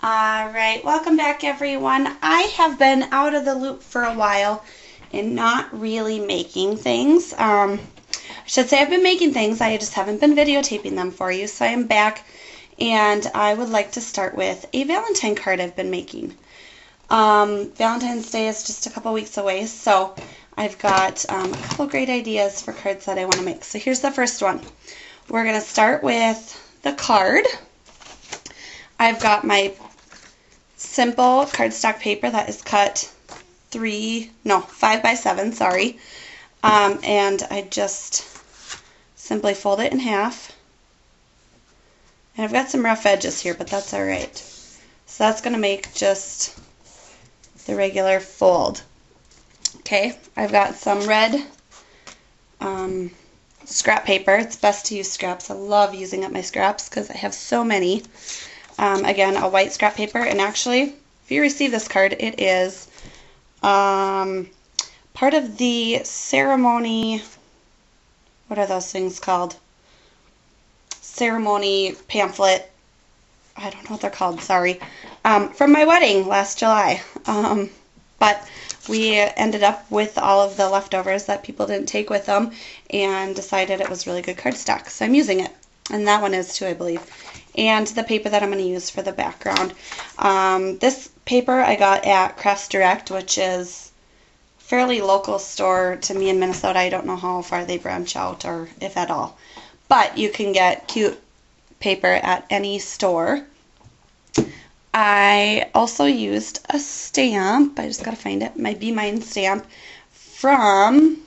Alright, welcome back everyone. I have been out of the loop for a while and not really making things. I should say I've been making things, I just haven't been videotaping them for you, so I am back and I would like to start with a Valentine card I've been making. Valentine's Day is just a couple weeks away, so I've got a couple great ideas for cards that I want to make. So here's the first one. We're going to start with the card. I've got my simple cardstock paper that is cut 5 by 7, sorry. And I just simply fold it in half. And I've got some rough edges here, but that's alright. So that's going to make just the regular fold. Okay, I've got some red scrap paper. It's best to use scraps. I love using up my scraps because I have so many. Again, a white scrap paper, and actually, if you receive this card, it is part of the ceremony, what are those things called? Ceremony pamphlet, I don't know what they're called, sorry, from my wedding last July. But we ended up with all of the leftovers that people didn't take with them and decided it was really good cardstock, so I'm using it. And that one is too, I believe. And the paper that I'm going to use for the background. This paper I got at Crafts Direct, which is a fairly local store to me in Minnesota. I don't know how far they branch out or if at all. But you can get cute paper at any store. I also used a stamp. I just got to find it. My Be Mine stamp from,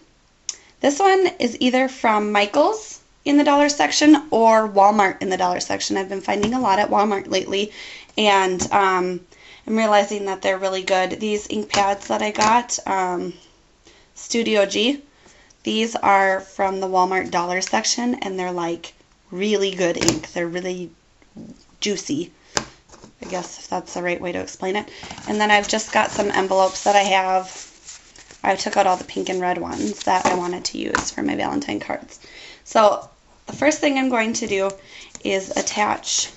this one is either from Michael's in the dollar section or Walmart in the dollar section. I've been finding a lot at Walmart lately, and I'm realizing that they're really good. These ink pads that I got, Studio G, these are from the Walmart dollar section, and they're like really good ink. They're really juicy, I guess, if that's the right way to explain it. And then I've just got some envelopes that I have. I took out all the pink and red ones that I wanted to use for my Valentine cards. So the first thing I'm going to do is attach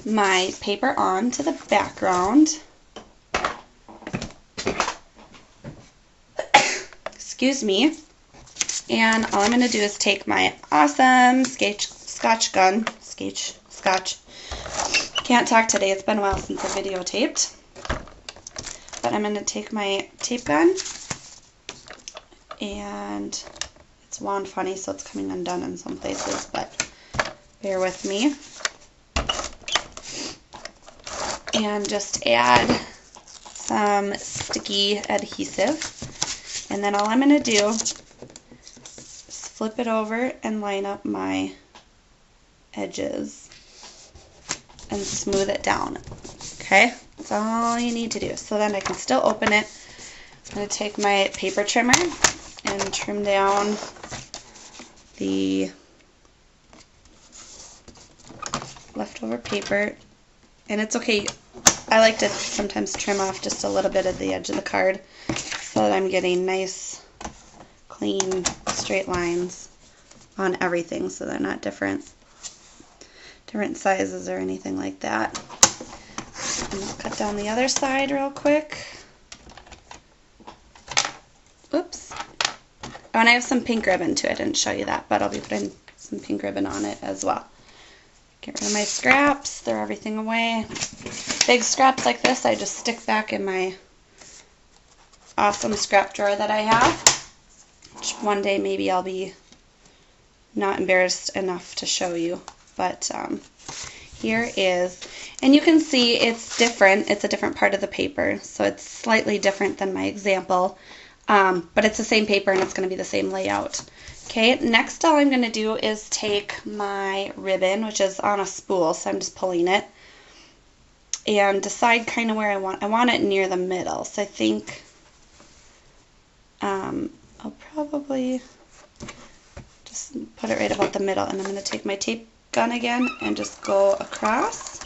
my paper onto the background. Excuse me. And all I'm going to do is take my awesome Scotch gun. Scotch. Can't talk today. It's been a while since I videotaped. But I'm going to take my tape gun, and it's wound funny, so it's coming undone in some places, but bear with me. And just add some sticky adhesive. And then all I'm going to do is flip it over and line up my edges and smooth it down. Okay, that's all you need to do. So then I can still open it. I'm going to take my paper trimmer and trim down the leftover paper. And it's okay, I like to sometimes trim off just a little bit of the edge of the card so that I'm getting nice, clean, straight lines on everything, so they're not different sizes or anything like that. And I'll cut down the other side real quick. Oops. Oh, and I have some pink ribbon too. I didn't show you that, but I'll be putting some pink ribbon on it as well. Get rid of my scraps, throw everything away. Big scraps like this I just stick back in my awesome scrap drawer that I have, which one day maybe I'll be not embarrassed enough to show you. But here is, and you can see it's different. It's a different part of the paper, so it's slightly different than my example, but it's the same paper and it's going to be the same layout. Okay, next all I'm going to do is take my ribbon, which is on a spool, so I'm just pulling it, and decide kind of where I want it near the middle. So I think I'll probably just put it right about the middle, and I'm going to take my tape gun again and just go across,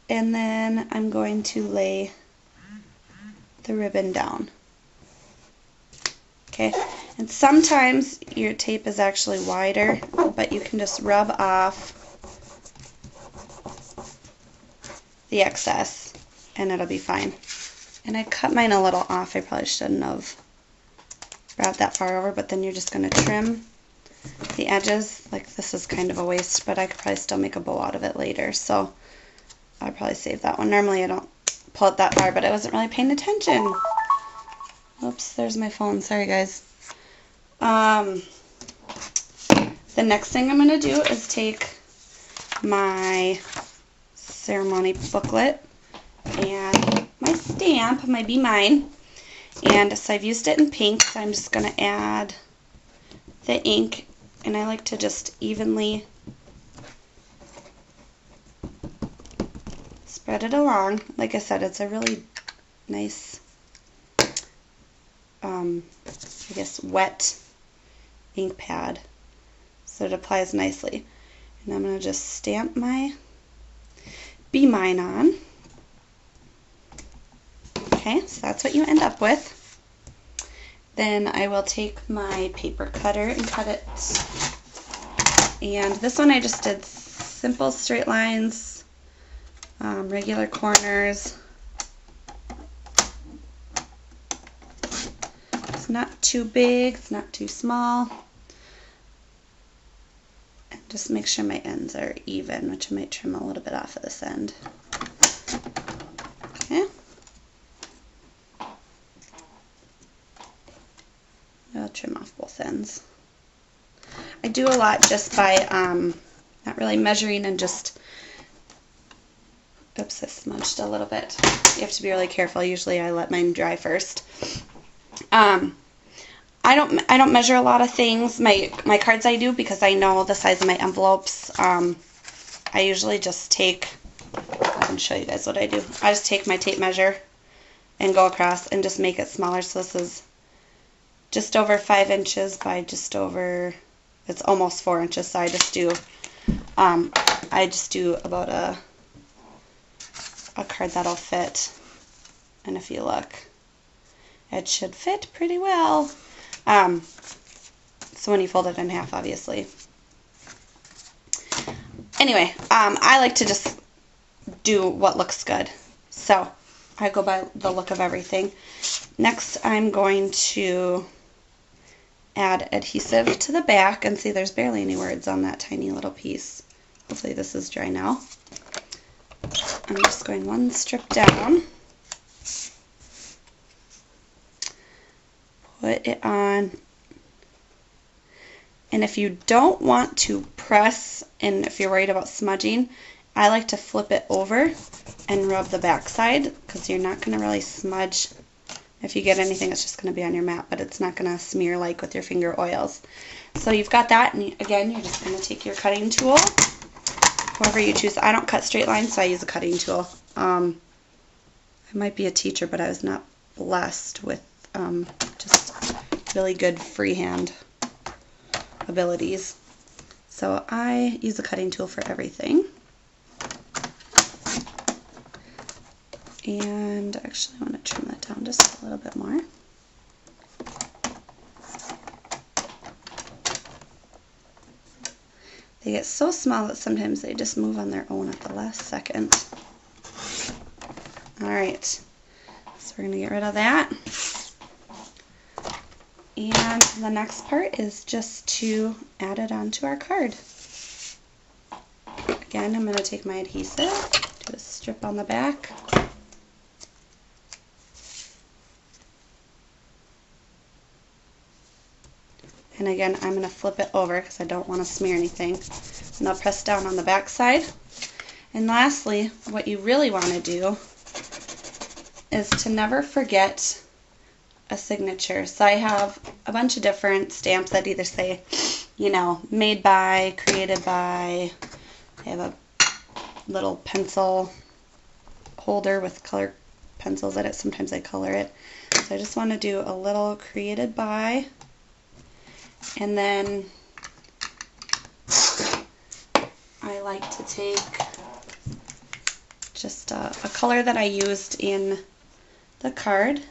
and then I'm going to lay the ribbon down. Okay, and sometimes your tape is actually wider, but you can just rub off the excess, and it'll be fine. And I cut mine a little off. I probably shouldn't have brought that far over, but then you're just going to trim the edges. Like, this is kind of a waste, but I could probably still make a bow out of it later, so I'll probably save that one. Normally I don't pull it that far, but I wasn't really paying attention. Oops, there's my phone. Sorry, guys. The next thing I'm going to do is take my ceremony booklet and my stamp, my Be Mine, and so I've used it in pink, so I'm just going to add the ink, and I like to just evenly spread it along. Like I said, it's a really nice, I guess, wet ink pad, so it applies nicely. And I'm going to just stamp my Be Mine on. Okay, so that's what you end up with. Then I will take my paper cutter and cut it. And this one I just did simple straight lines, regular corners. It's not too big, it's not too small. And just make sure my ends are even, which I might trim a little bit off of this end. Okay. I'll trim off both ends. I do a lot just by not really measuring and just, oops, I smudged a little bit. You have to be really careful. Usually I let mine dry first. I don't measure a lot of things. My cards I do, because I know the size of my envelopes. I usually just take, I can show you guys what I do. I just take my tape measure and go across and just make it smaller. So this is just over 5 inches by just over, it's almost 4 inches. So I just do about a card that'll fit. And if you look, it should fit pretty well. So when you fold it in half, obviously. Anyway, I like to just do what looks good. So I go by the look of everything. Next, I'm going to add adhesive to the back, and see there's barely any words on that tiny little piece. Hopefully this is dry now. I'm just going one strip down. Put it on. And if you don't want to press, and if you're worried about smudging, I like to flip it over and rub the back side, because you're not going to really smudge. If you get anything, it's just going to be on your mat, but it's not going to smear like with your finger oils. So you've got that, and again, you're just going to take your cutting tool, whoever you choose. I don't cut straight lines, so I use a cutting tool. I might be a teacher, but I was not blessed with just really good freehand abilities. So I use a cutting tool for everything. And actually I want to trim that down just a little bit more. They get so small that sometimes they just move on their own at the last second. Alright, so we're going to get rid of that. And the next part is just to add it onto our card. Again, I'm going to take my adhesive, do a strip on the back. And again, I'm going to flip it over because I don't want to smear anything. And I'll press down on the back side. And lastly, what you really want to do is to never forget a signature. So I have a bunch of different stamps that either say, you know, made by, created by. I have a little pencil holder with color pencils in it. Sometimes I color it. So I just want to do a little created by. And then I like to take just a color that I used in the card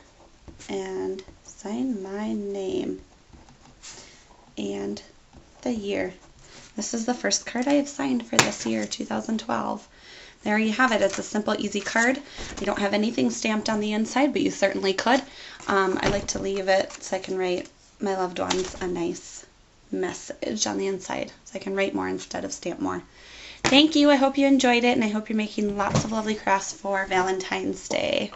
and sign my name and the year. This is the first card I have signed for this year, 2012. there you have it. It's a simple, easy card. You don't have anything stamped on the inside, but you certainly could. I like to leave it so I can write my loved ones a nice message on the inside, so I can write more instead of stamp more. Thank you. I hope you enjoyed it, and I hope you're making lots of lovely crafts for Valentine's Day.